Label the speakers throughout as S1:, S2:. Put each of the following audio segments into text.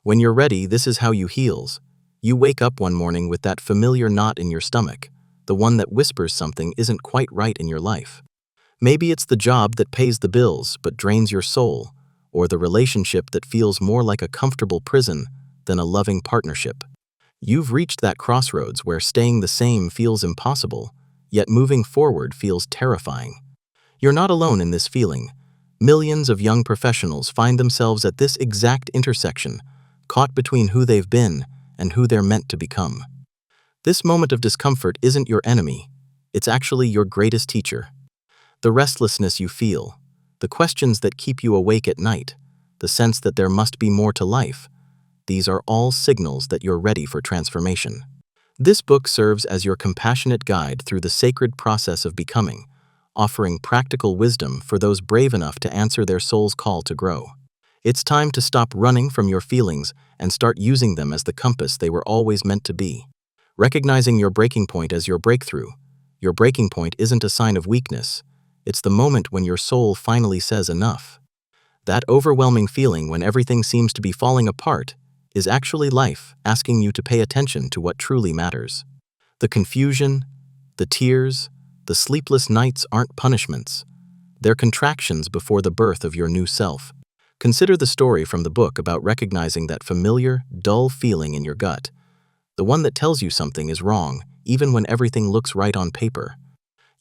S1: When you're ready, this is how you heals. You wake up one morning with that familiar knot in your stomach, the one that whispers something isn't quite right in your life. Maybe it's the job that pays the bills but drains your soul, or the relationship that feels more like a comfortable prison than a loving partnership. You've reached that crossroads where staying the same feels impossible, yet moving forward feels terrifying. You're not alone in this feeling. Millions of young professionals find themselves at this exact intersection, caught between who they've been and who they're meant to become. This moment of discomfort isn't your enemy. It's actually your greatest teacher. The restlessness you feel, the questions that keep you awake at night, the sense that there must be more to life, these are all signals that you're ready for transformation. This book serves as your compassionate guide through the sacred process of becoming, offering practical wisdom for those brave enough to answer their soul's call to grow. It's time to stop running from your feelings and start using them as the compass they were always meant to be. Recognizing your breaking point as your breakthrough. Your breaking point isn't a sign of weakness. It's the moment when your soul finally says enough. That overwhelming feeling when everything seems to be falling apart is actually life asking you to pay attention to what truly matters. The confusion, the tears, the sleepless nights aren't punishments. They're contractions before the birth of your new self. Consider the story from the book about recognizing that familiar, dull feeling in your gut, the one that tells you something is wrong, even when everything looks right on paper.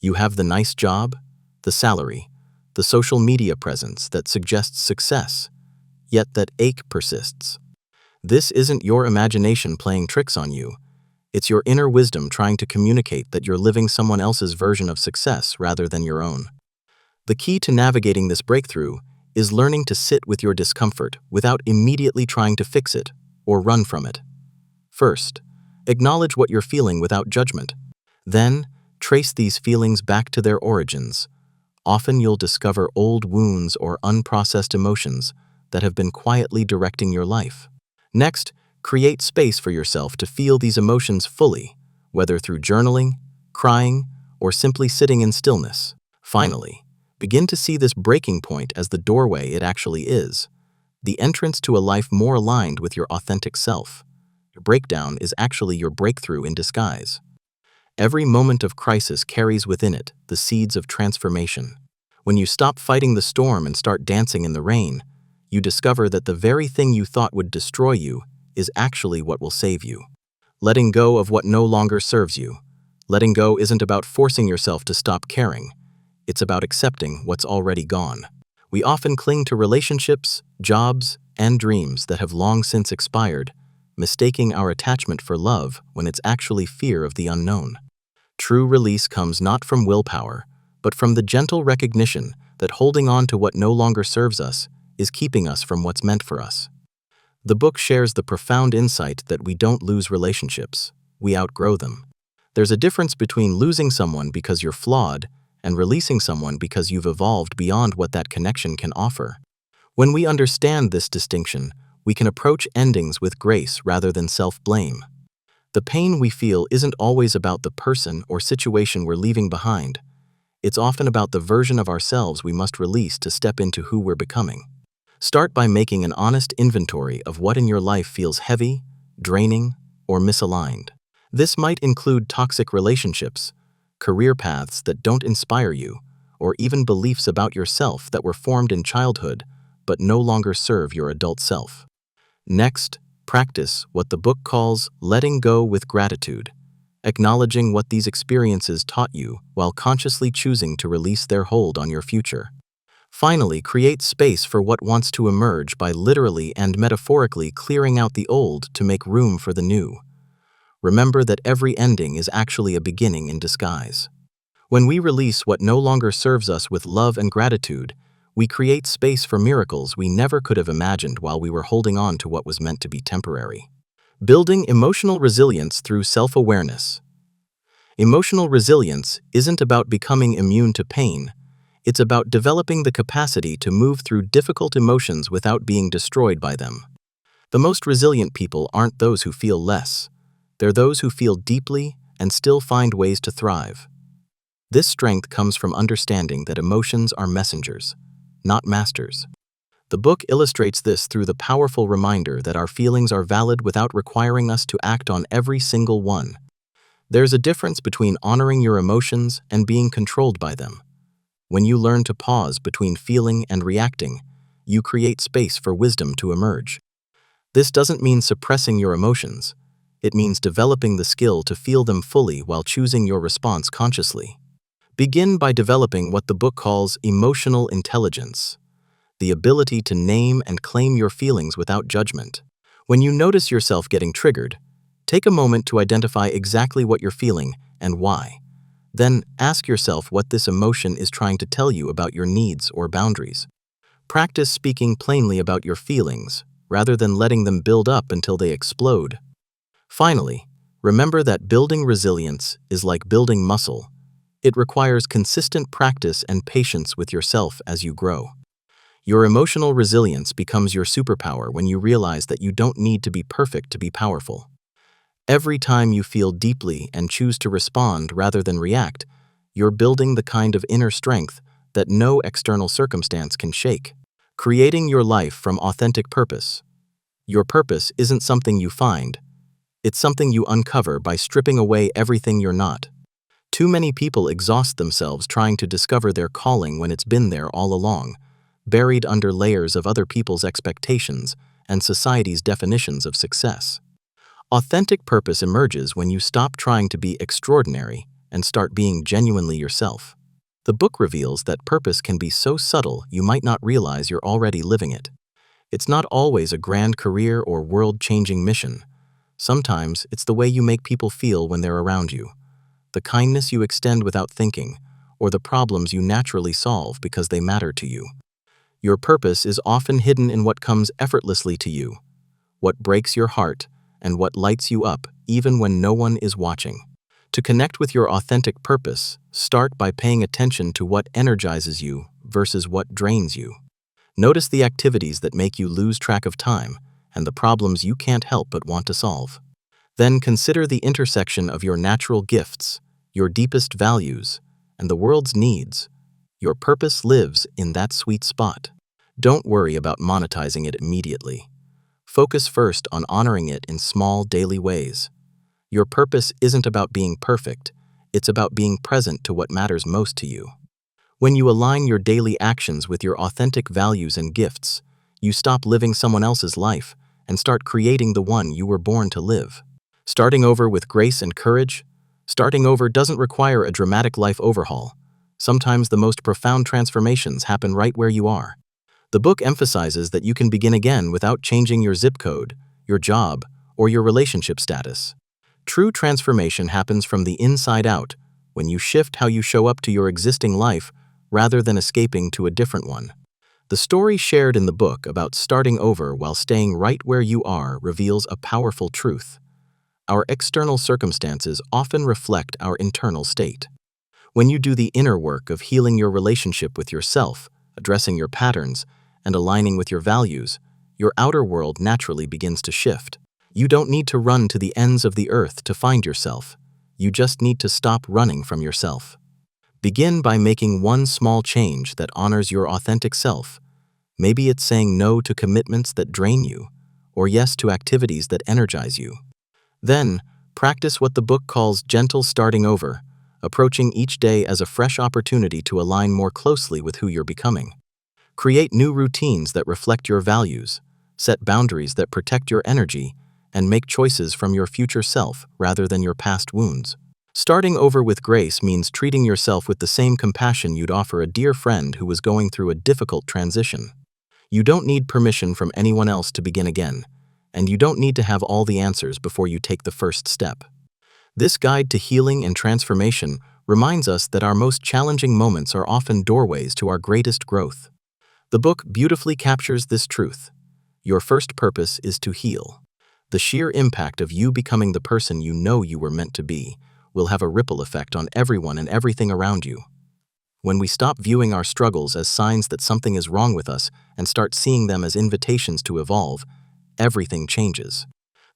S1: You have the nice job, the salary, the social media presence that suggests success, yet that ache persists. This isn't your imagination playing tricks on you. It's your inner wisdom trying to communicate that you're living someone else's version of success rather than your own. The key to navigating this breakthrough is learning to sit with your discomfort without immediately trying to fix it or run from it. First, acknowledge what you're feeling without judgment. Then, trace these feelings back to their origins. Often you'll discover old wounds or unprocessed emotions that have been quietly directing your life. Next, create space for yourself to feel these emotions fully, whether through journaling, crying, or simply sitting in stillness. Finally, begin to see this breaking point as the doorway it actually is, the entrance to a life more aligned with your authentic self. Your breakdown is actually your breakthrough in disguise. Every moment of crisis carries within it the seeds of transformation. When you stop fighting the storm and start dancing in the rain, you discover that the very thing you thought would destroy you is actually what will save you. Letting go of what no longer serves you. Letting go isn't about forcing yourself to stop caring. It's about accepting what's already gone. We often cling to relationships, jobs, and dreams that have long since expired, mistaking our attachment for love when it's actually fear of the unknown. True release comes not from willpower, but from the gentle recognition that holding on to what no longer serves us is keeping us from what's meant for us. The book shares the profound insight that we don't lose relationships, we outgrow them. There's a difference between losing someone because you're flawed and releasing someone because you've evolved beyond what that connection can offer. When we understand this distinction, we can approach endings with grace rather than self-blame. The pain we feel isn't always about the person or situation we're leaving behind. It's often about the version of ourselves we must release to step into who we're becoming. Start by making an honest inventory of what in your life feels heavy, draining, or misaligned. This might include toxic relationships, career paths that don't inspire you, or even beliefs about yourself that were formed in childhood but no longer serve your adult self. Next, practice what the book calls letting go with gratitude, acknowledging what these experiences taught you while consciously choosing to release their hold on your future. Finally, create space for what wants to emerge by literally and metaphorically clearing out the old to make room for the new. Remember that every ending is actually a beginning in disguise. When we release what no longer serves us with love and gratitude, we create space for miracles we never could have imagined while we were holding on to what was meant to be temporary. Building emotional resilience through self-awareness. Emotional resilience isn't about becoming immune to pain. It's about developing the capacity to move through difficult emotions without being destroyed by them. The most resilient people aren't those who feel less. They're those who feel deeply and still find ways to thrive. This strength comes from understanding that emotions are messengers, not masters. The book illustrates this through the powerful reminder that our feelings are valid without requiring us to act on every single one. There's a difference between honoring your emotions and being controlled by them. When you learn to pause between feeling and reacting, you create space for wisdom to emerge. This doesn't mean suppressing your emotions. It means developing the skill to feel them fully while choosing your response consciously. Begin by developing what the book calls emotional intelligence, the ability to name and claim your feelings without judgment. When you notice yourself getting triggered, take a moment to identify exactly what you're feeling and why. Then ask yourself what this emotion is trying to tell you about your needs or boundaries. Practice speaking plainly about your feelings, rather than letting them build up until they explode. Finally, remember that building resilience is like building muscle. It requires consistent practice and patience with yourself as you grow. Your emotional resilience becomes your superpower when you realize that you don't need to be perfect to be powerful. Every time you feel deeply and choose to respond rather than react, you're building the kind of inner strength that no external circumstance can shake. Creating your life from authentic purpose. Your purpose isn't something you find. It's something you uncover by stripping away everything you're not. Too many people exhaust themselves trying to discover their calling when it's been there all along, buried under layers of other people's expectations and society's definitions of success. Authentic purpose emerges when you stop trying to be extraordinary and start being genuinely yourself. The book reveals that purpose can be so subtle you might not realize you're already living it. It's not always a grand career or world-changing mission. Sometimes it's the way you make people feel when they're around you, the kindness you extend without thinking, or the problems you naturally solve because they matter to you. Your purpose is often hidden in what comes effortlessly to you, what breaks your heart, and what lights you up even when no one is watching. To connect with your authentic purpose, start by paying attention to what energizes you versus what drains you. Notice the activities that make you lose track of time and the problems you can't help but want to solve. Then consider the intersection of your natural gifts, your deepest values, and the world's needs. Your purpose lives in that sweet spot. Don't worry about monetizing it immediately. Focus first on honoring it in small daily ways. Your purpose isn't about being perfect, it's about being present to what matters most to you. When you align your daily actions with your authentic values and gifts, you stop living someone else's life and start creating the one you were born to live. Starting over with grace and courage? Starting over doesn't require a dramatic life overhaul. Sometimes the most profound transformations happen right where you are. The book emphasizes that you can begin again without changing your zip code, your job, or your relationship status. True transformation happens from the inside out, when you shift how you show up to your existing life rather than escaping to a different one. The story shared in the book about starting over while staying right where you are reveals a powerful truth. Our external circumstances often reflect our internal state. When you do the inner work of healing your relationship with yourself, addressing your patterns, and aligning with your values, your outer world naturally begins to shift. You don't need to run to the ends of the earth to find yourself. You just need to stop running from yourself. Begin by making one small change that honors your authentic self. Maybe it's saying no to commitments that drain you, or yes to activities that energize you. Then, practice what the book calls gentle starting over, approaching each day as a fresh opportunity to align more closely with who you're becoming. Create new routines that reflect your values, set boundaries that protect your energy, and make choices from your future self rather than your past wounds. Starting over with grace means treating yourself with the same compassion you'd offer a dear friend who was going through a difficult transition. You don't need permission from anyone else to begin again, and you don't need to have all the answers before you take the first step. This guide to healing and transformation reminds us that our most challenging moments are often doorways to our greatest growth. The book beautifully captures this truth. Your first purpose is to heal. The sheer impact of you becoming the person you know you were meant to be will have a ripple effect on everyone and everything around you. When we stop viewing our struggles as signs that something is wrong with us and start seeing them as invitations to evolve, everything changes.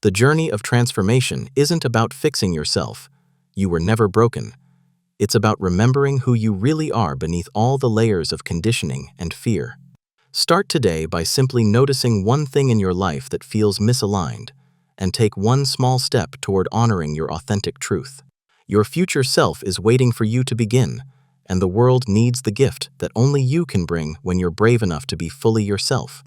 S1: The journey of transformation isn't about fixing yourself. You were never broken. It's about remembering who you really are beneath all the layers of conditioning and fear. Start today by simply noticing one thing in your life that feels misaligned, and take one small step toward honoring your authentic truth. Your future self is waiting for you to begin, and the world needs the gift that only you can bring when you're brave enough to be fully yourself.